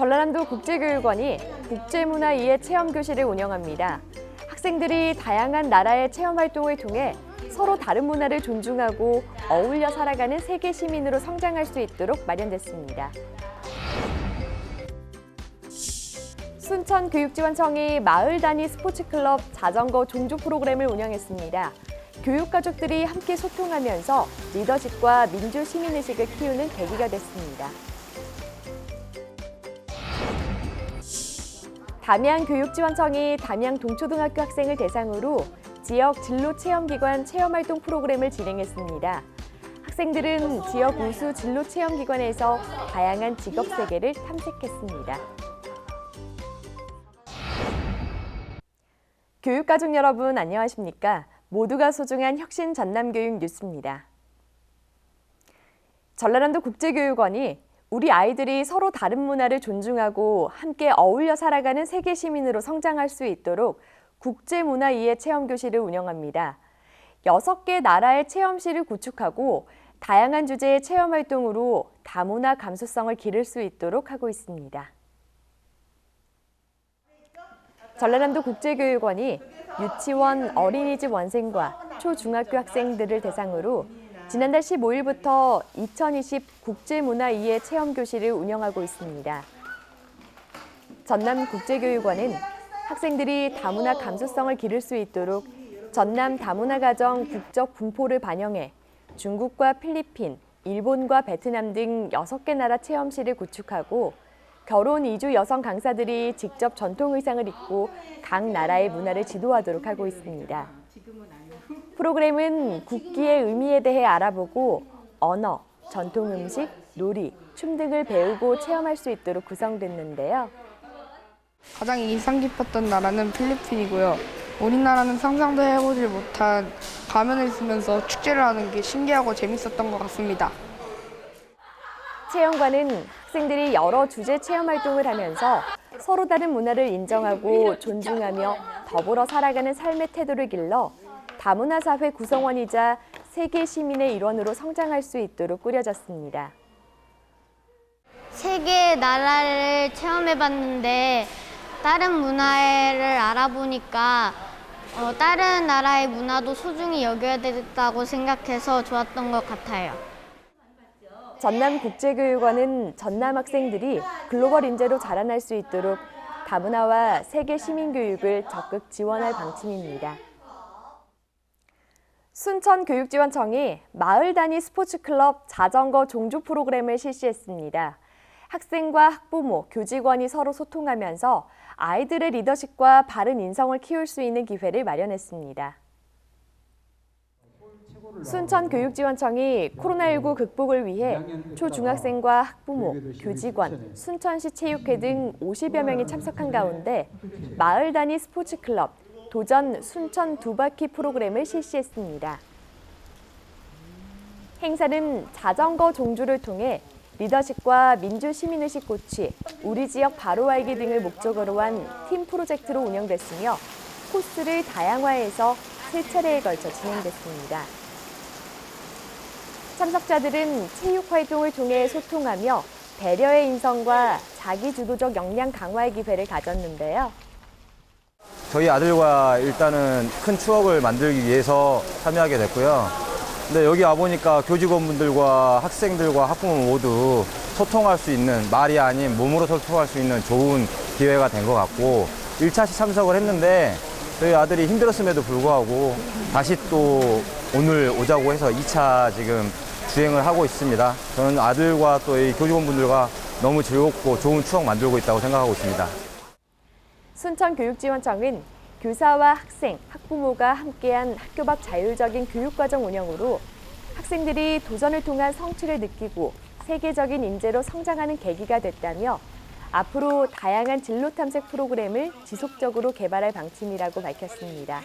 전라남도 국제교육원이 국제문화 이해 체험교실을 운영합니다. 학생들이 다양한 나라의 체험활동을 통해 서로 다른 문화를 존중하고 어울려 살아가는 세계 시민으로 성장할 수 있도록 마련됐습니다. 순천교육지원청이 마을 단위 스포츠클럽 자전거 종주 프로그램을 운영했습니다. 교육가족들이 함께 소통하면서 리더십과 민주 시민의식을 키우는 계기가 됐습니다. 담양교육지원청이 담양 동초등학교 학생을 대상으로 지역 진로체험기관 체험활동 프로그램을 진행했습니다. 학생들은 지역 우수 진로체험기관에서 다양한 직업세계를 탐색했습니다. 교육가족 여러분 안녕하십니까? 모두가 소중한 혁신 전남교육 뉴스입니다. 전라남도 국제교육원이 우리 아이들이 서로 다른 문화를 존중하고 함께 어울려 살아가는 세계 시민으로 성장할 수 있도록 국제문화 이해 체험교실을 운영합니다. 6개 나라의 체험실을 구축하고 다양한 주제의 체험활동으로 다문화 감수성을 기를 수 있도록 하고 있습니다. 전라남도 국제교육원이 유치원, 어린이집 원생과 초중학교 학생들을 대상으로 지난달 15일부터 2020 국제문화 이해 체험교실을 운영하고 있습니다. 전남국제교육원은 학생들이 다문화 감수성을 기를 수 있도록 전남 다문화가정 국적 분포를 반영해 중국과 필리핀, 일본과 베트남 등 6개 나라 체험실을 구축하고 결혼 이주 여성 강사들이 직접 전통 의상을 입고 각 나라의 문화를 지도하도록 하고 있습니다. 프로그램은 국기의 의미에 대해 알아보고 언어, 전통 음식, 놀이, 춤 등을 배우고 체험할 수 있도록 구성됐는데요. 가장 인상 깊었던 나라는 필리핀이고요. 우리나라는 상상도 해보지 못한 가면을 쓰면서 축제를 하는 게 신기하고 재밌었던 것 같습니다. 체험관은 학생들이 여러 주제 체험 활동을 하면서 서로 다른 문화를 인정하고 존중하며 더불어 살아가는 삶의 태도를 길러 다문화 사회 구성원이자 세계 시민의 일원으로 성장할 수 있도록 꾸려졌습니다. 세 개의 나라를 체험해봤는데 다른 문화를 알아보니까 다른 나라의 문화도 소중히 여겨야 되겠다고 생각해서 좋았던 것 같아요. 전남국제교육원은 전남 학생들이 글로벌 인재로 자라날 수 있도록 다문화와 세계 시민교육을 적극 지원할 방침입니다. 순천교육지원청이 마을 단위 스포츠클럽 자전거 종주 프로그램을 실시했습니다. 학생과 학부모, 교직원이 서로 소통하면서 아이들의 리더십과 바른 인성을 키울 수 있는 기회를 마련했습니다. 순천교육지원청이 코로나19 극복을 위해 초중학생과 학부모, 교직원, 순천시 체육회 등 50여 명이 참석한 가운데 마을 단위 스포츠클럽 도전 순천 두 바퀴 프로그램을 실시했습니다. 행사는 자전거 종주를 통해 리더십과 민주 시민의식 고취, 우리 지역 바로 알기 등을 목적으로 한 팀 프로젝트로 운영됐으며 코스를 다양화해서 3차례에 걸쳐 진행됐습니다. 참석자들은 체육 활동을 통해 소통하며 배려의 인성과 자기주도적 역량 강화의 기회를 가졌는데요. 저희 아들과 일단은 큰 추억을 만들기 위해서 참여하게 됐고요. 근데 여기 와보니까 교직원분들과 학생들과 학부모 모두 소통할 수 있는, 말이 아닌 몸으로 소통할 수 있는 좋은 기회가 된 것 같고 1차씩 참석을 했는데 저희 아들이 힘들었음에도 불구하고 다시 또 오늘 오자고 해서 2차 지금 주행을 하고 있습니다. 저는 아들과 또 이 교직원분들과 너무 즐겁고 좋은 추억 만들고 있다고 생각하고 있습니다. 순천교육지원청은 교사와 학생, 학부모가 함께한 학교 밖 자율적인 교육과정 운영으로 학생들이 도전을 통한 성취를 느끼고 세계적인 인재로 성장하는 계기가 됐다며 앞으로 다양한 진로 탐색 프로그램을 지속적으로 개발할 방침이라고 밝혔습니다.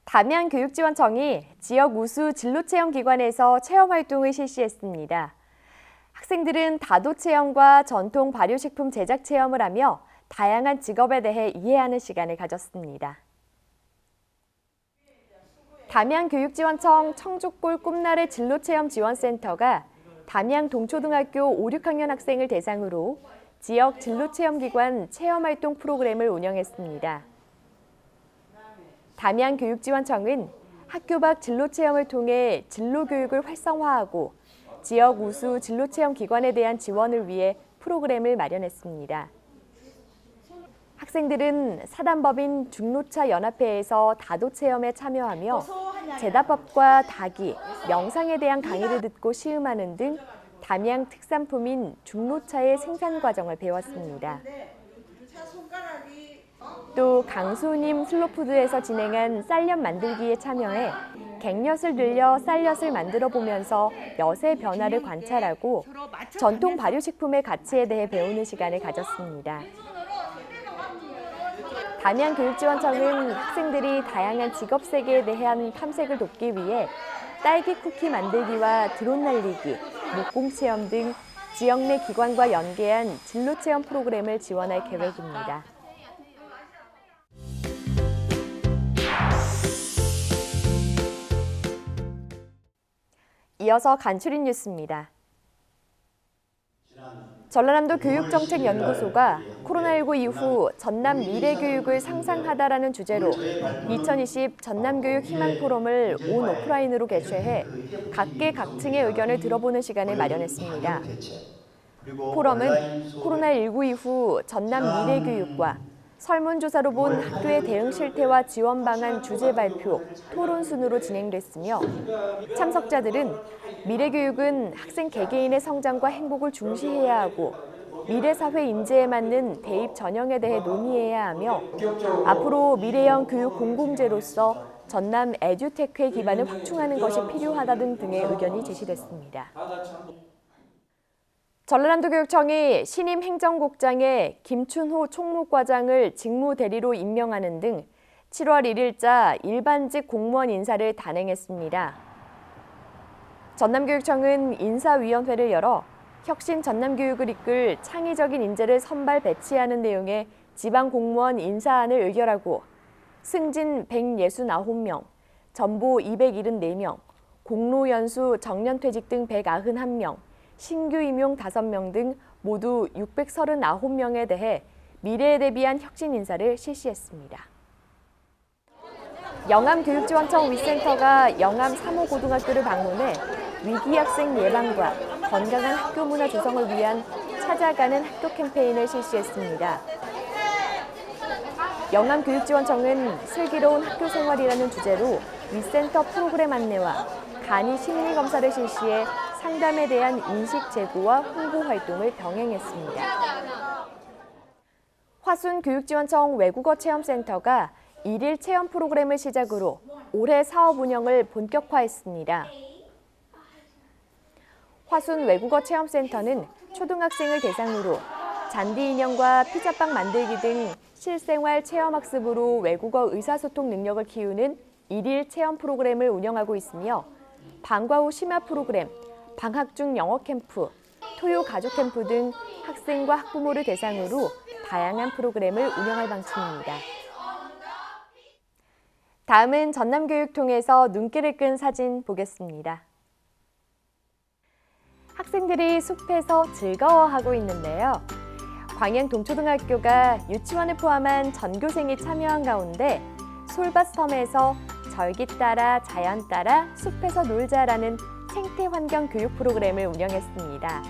담양교육지원청이 지역 우수 진로체험기관에서 체험활동을 실시했습니다. 학생들은 다도 체험과 전통 발효식품 제작 체험을 하며 다양한 직업에 대해 이해하는 시간을 가졌습니다. 담양교육지원청 청주골 꿈나래 진로체험 지원센터가 담양 동초등학교 5, 6학년 학생을 대상으로 지역 진로체험기관 체험활동 프로그램을 운영했습니다. 담양교육지원청은 학교 밖 진로체험을 통해 진로교육을 활성화하고 지역 우수 진로체험기관에 대한 지원을 위해 프로그램을 마련했습니다. 학생들은 사단법인 중로차연합회에서 다도체험에 참여하며 제다법과 닭이, 명상에 대한 강의를 듣고 시음하는 등 담양 특산품인 중로차의 생산 과정을 배웠습니다. 또 강수님 슬로푸드에서 진행한 쌀엿 만들기에 참여해 갱엿을 늘려 쌀엿을 만들어 보면서 엿의 변화를 관찰하고 전통 발효식품의 가치에 대해 배우는 시간을 가졌습니다. 담양교육지원청은 학생들이 다양한 직업 세계에 대한 탐색을 돕기 위해 딸기 쿠키 만들기와 드론 날리기, 목공 체험 등 지역 내 기관과 연계한 진로 체험 프로그램을 지원할 계획입니다. 이어서 간추린 뉴스입니다. 전라남도 교육정책연구소가 코로나19 이후 전남 미래교육을 상상하다라는 주제로 2020 전남교육 희망포럼을 온 오프라인으로 개최해 각계각층의 의견을 들어보는 시간을 마련했습니다. 포럼은 코로나19 이후 전남 미래교육과 설문조사로 본 학교의 대응 실태와 지원 방안 주제 발표, 토론 순으로 진행됐으며 참석자들은 미래교육은 학생 개개인의 성장과 행복을 중시해야 하고 미래 사회 인재에 맞는 대입 전형에 대해 논의해야 하며 앞으로 미래형 교육 공공재로서 전남 에듀테크의 기반을 확충하는 것이 필요하다 등의 의견이 제시됐습니다. 전라남도교육청이 신임 행정국장에 김춘호 총무과장을 직무대리로 임명하는 등 7월 1일자 일반직 공무원 인사를 단행했습니다. 전남교육청은 인사위원회를 열어 혁신 전남교육을 이끌 창의적인 인재를 선발 배치하는 내용의 지방공무원 인사안을 의결하고 승진 169명, 전보 274명, 공로연수 정년퇴직 등 191명, 신규 임용 5명 등 모두 639명에 대해 미래에 대비한 혁신 인사를 실시했습니다. 영암교육지원청 위센터가 영암 3호 고등학교를 방문해 위기 학생 예방과 건강한 학교 문화 조성을 위한 찾아가는 학교 캠페인을 실시했습니다. 영암교육지원청은 슬기로운 학교 생활이라는 주제로 위센터 프로그램 안내와 간이 심리검사를 실시해 상담에 대한 인식 제고와 홍보 활동을 병행했습니다. 화순교육지원청 외국어 체험센터가 1일 체험 프로그램을 시작으로 올해 사업 운영을 본격화했습니다. 화순 외국어 체험센터는 초등학생을 대상으로 잔디 인형과 피자빵 만들기 등 실생활 체험학습으로 외국어 의사소통 능력을 키우는 1일 체험 프로그램을 운영하고 있으며 방과 후 심화 프로그램, 방학 중 영어 캠프, 토요 가족 캠프 등 학생과 학부모를 대상으로 다양한 프로그램을 운영할 방침입니다. 다음은 전남교육통에서 눈길을 끈 사진 보겠습니다. 학생들이 숲에서 즐거워하고 있는데요. 광양 동초등학교가 유치원을 포함한 전교생이 참여한 가운데 솔밭섬에서 절기 따라 자연 따라 숲에서 놀자라는 생태 환경 교육 프로그램을 운영했습니다.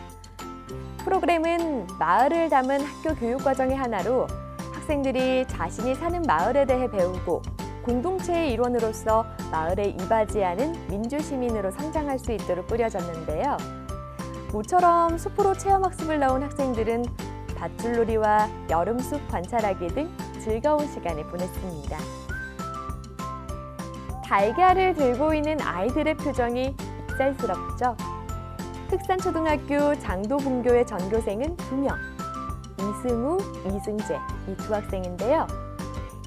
프로그램은 마을을 담은 학교 교육 과정의 하나로 학생들이 자신이 사는 마을에 대해 배우고 공동체의 일원으로서 마을에 이바지하는 민주시민으로 성장할 수 있도록 꾸려졌는데요. 모처럼 숲으로 체험학습을 나온 학생들은 밧줄놀이와 여름숲 관찰하기 등 즐거운 시간을 보냈습니다. 달걀을 들고 있는 아이들의 표정이 익살스럽죠. 흑산초등학교 장도분교의 전교생은 2명, 이승우, 이승재 이 두 학생인데요.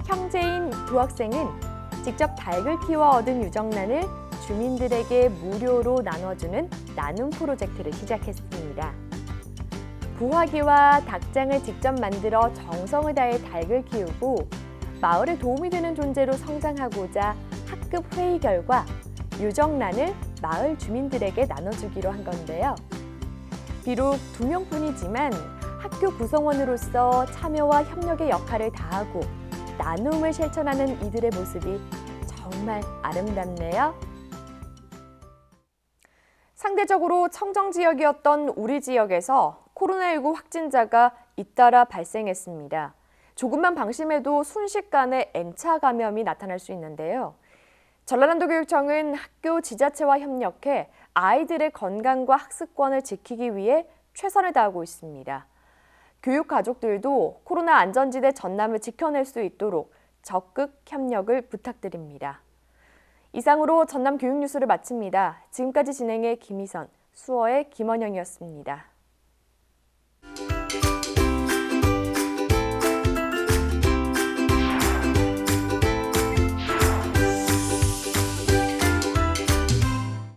형제인 두 학생은 직접 닭을 키워 얻은 유정란을 주민들에게 무료로 나눠주는 나눔 프로젝트를 시작했습니다. 부화기와 닭장을 직접 만들어 정성을 다해 닭을 키우고 마을에 도움이 되는 존재로 성장하고자 학급 회의 결과 유정란을 마을 주민들에게 나눠주기로 한 건데요. 비록 2명뿐이지만 학교 구성원으로서 참여와 협력의 역할을 다하고 나눔을 실천하는 이들의 모습이 정말 아름답네요. 상대적으로 청정 지역이었던 우리 지역에서 코로나19 확진자가 잇따라 발생했습니다. 조금만 방심해도 순식간에 N차 감염이 나타날 수 있는데요. 전라남도교육청은 학교 지자체와 협력해 아이들의 건강과 학습권을 지키기 위해 최선을 다하고 있습니다. 교육 가족들도 코로나 안전지대 전남을 지켜낼 수 있도록 적극 협력을 부탁드립니다. 이상으로 전남 교육뉴스를 마칩니다. 지금까지 진행의 김희선, 수어의 김원영이었습니다.